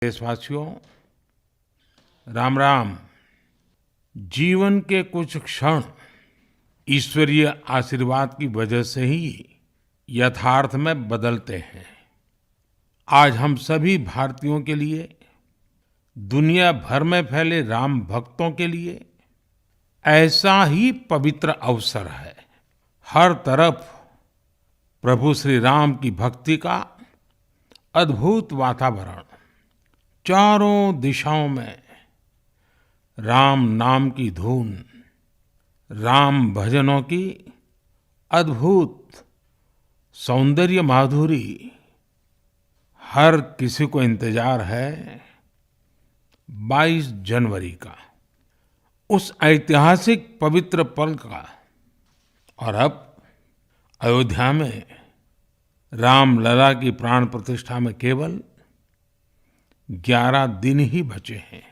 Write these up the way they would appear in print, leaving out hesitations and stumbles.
देशवासियों, राम राम। जीवन के कुछ क्षण ईश्वरीय आशीर्वाद की वजह से ही यथार्थ में बदलते हैं। आज हम सभी भारतीयों के लिए, दुनिया भर में फैले राम भक्तों के लिए ऐसा ही पवित्र अवसर है। हर तरफ प्रभु श्री राम की भक्ति का अद्भुत वातावरण, चारों दिशाओं में राम नाम की धुन, राम भजनों की अद्भुत सौंदर्य माधुरी। हर किसी को इंतजार है 22 जनवरी का, उस ऐतिहासिक पवित्र पल का। और अब अयोध्या में रामलला की प्राण प्रतिष्ठा में केवल 11 दिन ही बचे हैं।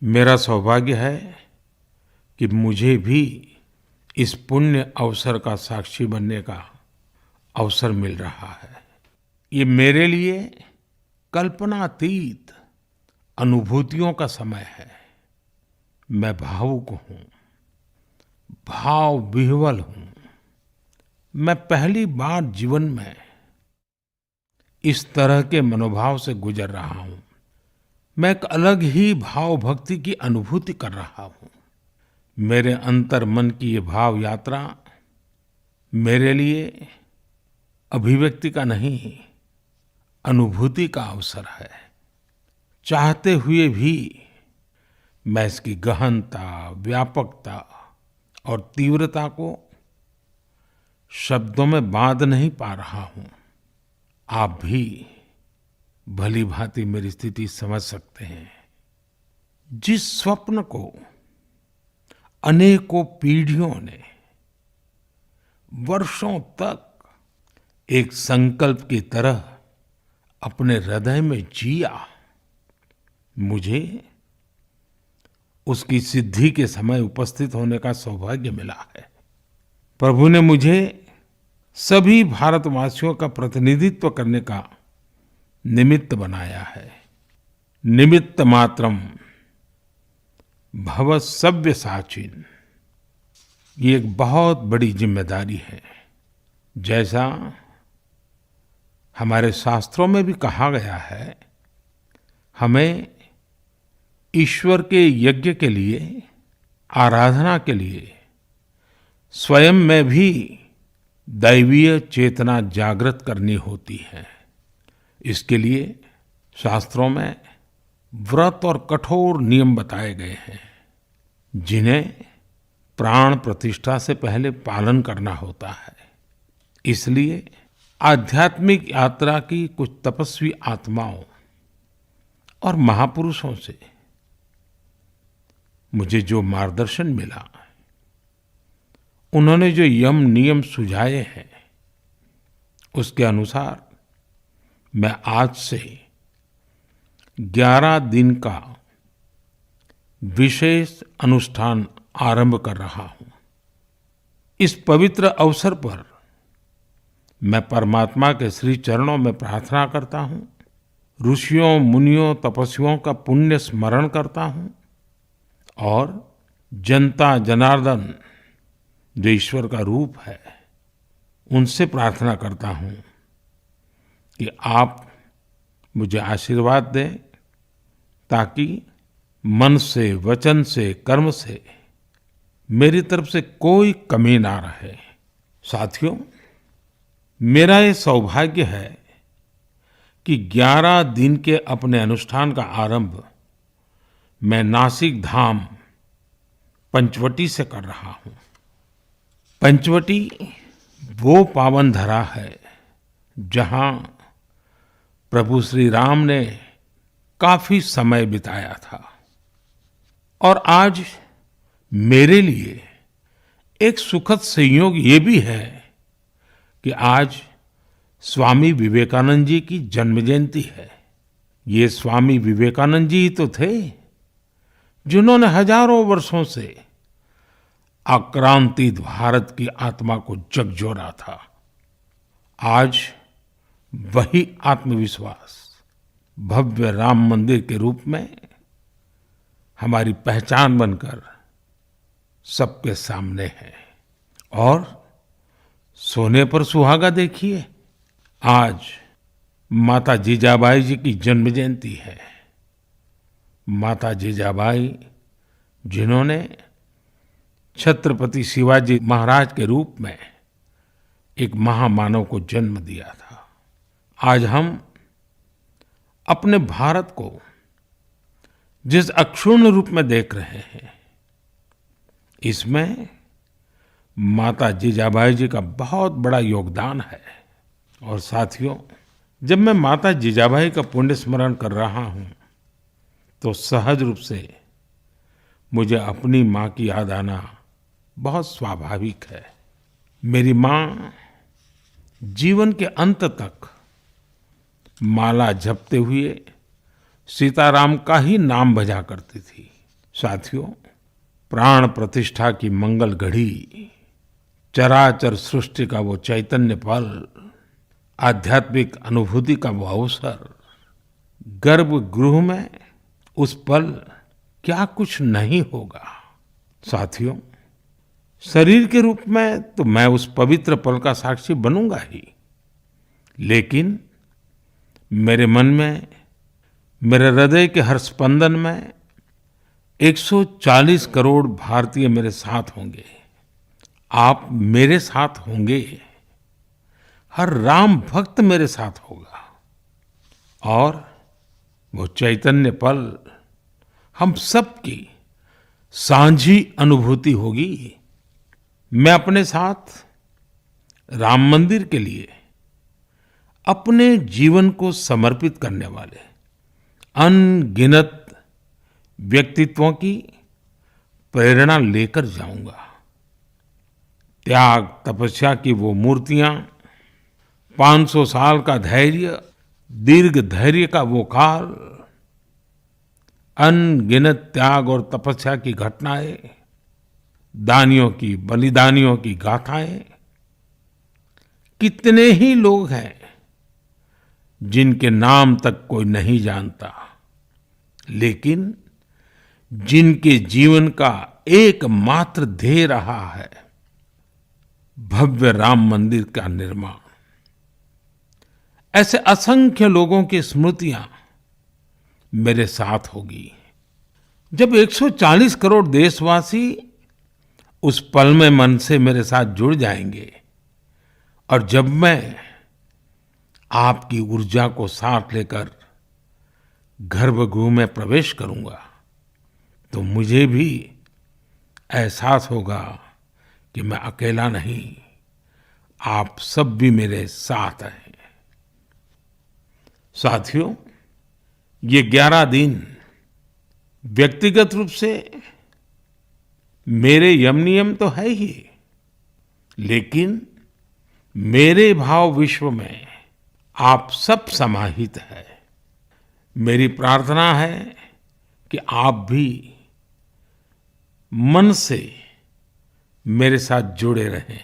मेरा सौभाग्य है कि मुझे भी इस पुण्य अवसर का साक्षी बनने का अवसर मिल रहा है। ये मेरे लिए कल्पनातीत अनुभूतियों का समय है। मैं भावुक हूँ, भाव विह्वल हूँ। मैं पहली बार जीवन में इस तरह के मनोभाव से गुजर रहा हूँ। मैं एक अलग ही भाव भक्ति की अनुभूति कर रहा हूँ। मेरे अंतर मन की ये भाव यात्रा मेरे लिए अभिव्यक्ति का नहीं, अनुभूति का अवसर है। चाहते हुए भी मैं इसकी गहनता, व्यापकता और तीव्रता को शब्दों में बांध नहीं पा रहा हूँ। आप भी भली भांति मेरी स्थिति समझ सकते हैं। जिस स्वप्न को अनेकों पीढ़ियों ने वर्षों तक एक संकल्प की तरह अपने हृदय में जिया, मुझे उसकी सिद्धि के समय उपस्थित होने का सौभाग्य मिला है। प्रभु ने मुझे सभी भारतवासियों का प्रतिनिधित्व करने का निमित्त बनाया है। निमित्त मात्रम भव सव्यसाचिन। ये एक बहुत बड़ी जिम्मेदारी है। जैसा हमारे शास्त्रों में भी कहा गया है, हमें ईश्वर के यज्ञ के लिए, आराधना के लिए स्वयं में भी दैवीय चेतना जागृत करनी होती है। इसके लिए शास्त्रों में व्रत और कठोर नियम बताए गए हैं, जिन्हें प्राण प्रतिष्ठा से पहले पालन करना होता है। इसलिए आध्यात्मिक यात्रा की कुछ तपस्वी आत्माओं और महापुरुषों से मुझे जो मार्गदर्शन मिला, उन्होंने जो यम नियम सुझाए हैं, उसके अनुसार मैं आज से 11 दिन का विशेष अनुष्ठान आरंभ कर रहा हूँ। इस पवित्र अवसर पर मैं परमात्मा के श्री चरणों में प्रार्थना करता हूँ, ऋषियों, मुनियों, तपस्वियों का पुण्य स्मरण करता हूँ और जनता जनार्दन, जो ईश्वर का रूप है, उनसे प्रार्थना करता हूँ कि आप मुझे आशीर्वाद दें, ताकि मन से, वचन से, कर्म से मेरी तरफ से कोई कमी ना रहे। साथियों, मेरा ये सौभाग्य है कि 11 दिन के अपने अनुष्ठान का आरंभ मैं नासिक धाम पंचवटी से कर रहा हूँ। पंचवटी वो पावन धरा है जहाँ प्रभु श्री राम ने काफी समय बिताया था। और आज मेरे लिए एक सुखद संयोग ये भी है कि आज स्वामी विवेकानंद जी की जन्म जयंती है। ये स्वामी विवेकानंद जी ही तो थे जिन्होंने हजारों वर्षों से आक्रांतित भारत की आत्मा को झकझोरा था। आज वही आत्मविश्वास, भव्य राम मंदिर के रूप में हमारी पहचान बनकर सबके सामने है। और सोने पर सुहागा देखिए, आज माता जीजाबाई जी की जन्म जयंती है। माता जीजाबाई जिन्होंने छत्रपति शिवाजी महाराज के रूप में एक महामानव को जन्म दिया था। आज हम अपने भारत को जिस अक्षुण्ण रूप में देख रहे हैं, इसमें माता जीजाबाई जी का बहुत बड़ा योगदान है। और साथियों, जब मैं माता जीजाबाई का पुण्य स्मरण कर रहा हूँ तो सहज रूप से मुझे अपनी माँ की याद आना बहुत स्वाभाविक है। मेरी माँ जीवन के अंत तक माला जपते हुए सीताराम का ही नाम भजा करती थी। साथियों, प्राण प्रतिष्ठा की मंगल घड़ी, चराचर सृष्टि का वो चैतन्य पल, आध्यात्मिक अनुभूति का वो अवसर, गर्भगृह में उस पल क्या कुछ नहीं होगा। साथियों, शरीर के रूप में तो मैं उस पवित्र पल का साक्षी बनूंगा ही, लेकिन मेरे मन में, मेरे हृदय के हर स्पंदन में 140 करोड़ भारतीय मेरे साथ होंगे। आप मेरे साथ होंगे, हर राम भक्त मेरे साथ होगा और वो चैतन्य पल हम सबकी साझी अनुभूति होगी। मैं अपने साथ राम मंदिर के लिए अपने जीवन को समर्पित करने वाले अनगिनत व्यक्तित्वों की प्रेरणा लेकर जाऊंगा। त्याग तपस्या की वो मूर्तियां, 500 साल का धैर्य, दीर्घ धैर्य का वो काल, अनगिनत त्याग और तपस्या की घटनाएं, दानियों की, बलिदानियों की गाथाएं, कितने ही लोग हैं जिनके नाम तक कोई नहीं जानता, लेकिन जिनके जीवन का एकमात्र ध्येय रहा है भव्य राम मंदिर का निर्माण। ऐसे असंख्य लोगों की स्मृतियां मेरे साथ होगी। जब 140 करोड़ देशवासी उस पल में मन से मेरे साथ जुड़ जाएंगे और जब मैं आपकी ऊर्जा को साथ लेकर गर्भगृह में प्रवेश करूंगा तो मुझे भी एहसास होगा कि मैं अकेला नहीं, आप सब भी मेरे साथ हैं। साथियों, ये 11 दिन व्यक्तिगत रूप से मेरे यम नियम तो है ही, लेकिन मेरे भाव विश्व में आप सब समाहित है। मेरी प्रार्थना है कि आप भी मन से मेरे साथ जुड़े रहें।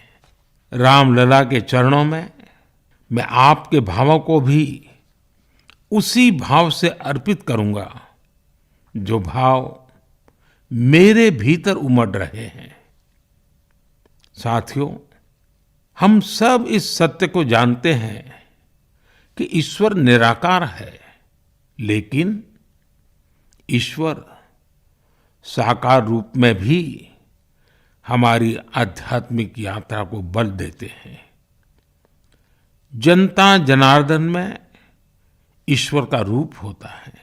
रामलला के चरणों में मैं आपके भावों को भी उसी भाव से अर्पित करूंगा जो भाव मेरे भीतर उमड़ रहे हैं। साथियों, हम सब इस सत्य को जानते हैं कि ईश्वर निराकार है, लेकिन ईश्वर साकार रूप में भी हमारी आध्यात्मिक यात्रा को बल देते हैं। जनता जनार्दन में ईश्वर का रूप होता है,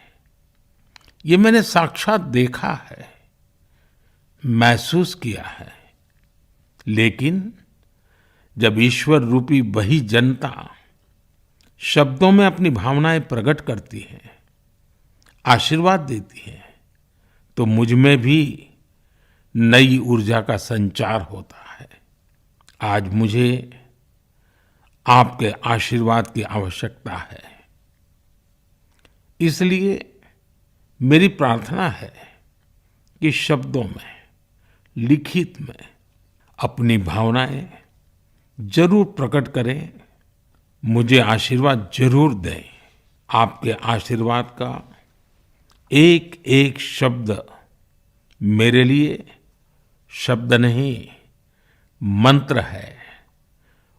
ये मैंने साक्षात देखा है, महसूस किया है। लेकिन जब ईश्वर रूपी वही जनता शब्दों में अपनी भावनाएं प्रकट करती है, आशीर्वाद देती है, तो मुझ में भी नई ऊर्जा का संचार होता है। आज मुझे आपके आशीर्वाद की आवश्यकता है, इसलिए मेरी प्रार्थना है कि शब्दों में, लिखित में अपनी भावनाएं जरूर प्रकट करें, मुझे आशीर्वाद जरूर दें। आपके आशीर्वाद का एक एक शब्द मेरे लिए शब्द नहीं, मंत्र है।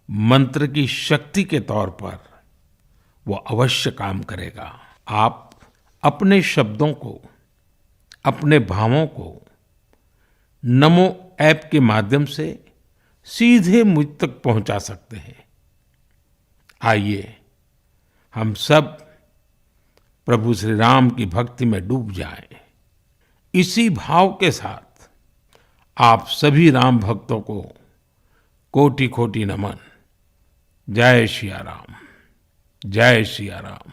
मंत्र की शक्ति के तौर पर वो अवश्य काम करेगा। आप अपने शब्दों को, अपने भावों को नमो ऐप के माध्यम से सीधे मुझ तक पहुंचा सकते हैं। आइए हम सब प्रभु श्री राम की भक्ति में डूब जाएं। इसी भाव के साथ आप सभी राम भक्तों को कोटि कोटि नमन। जय सिया राम, जय सिया राम।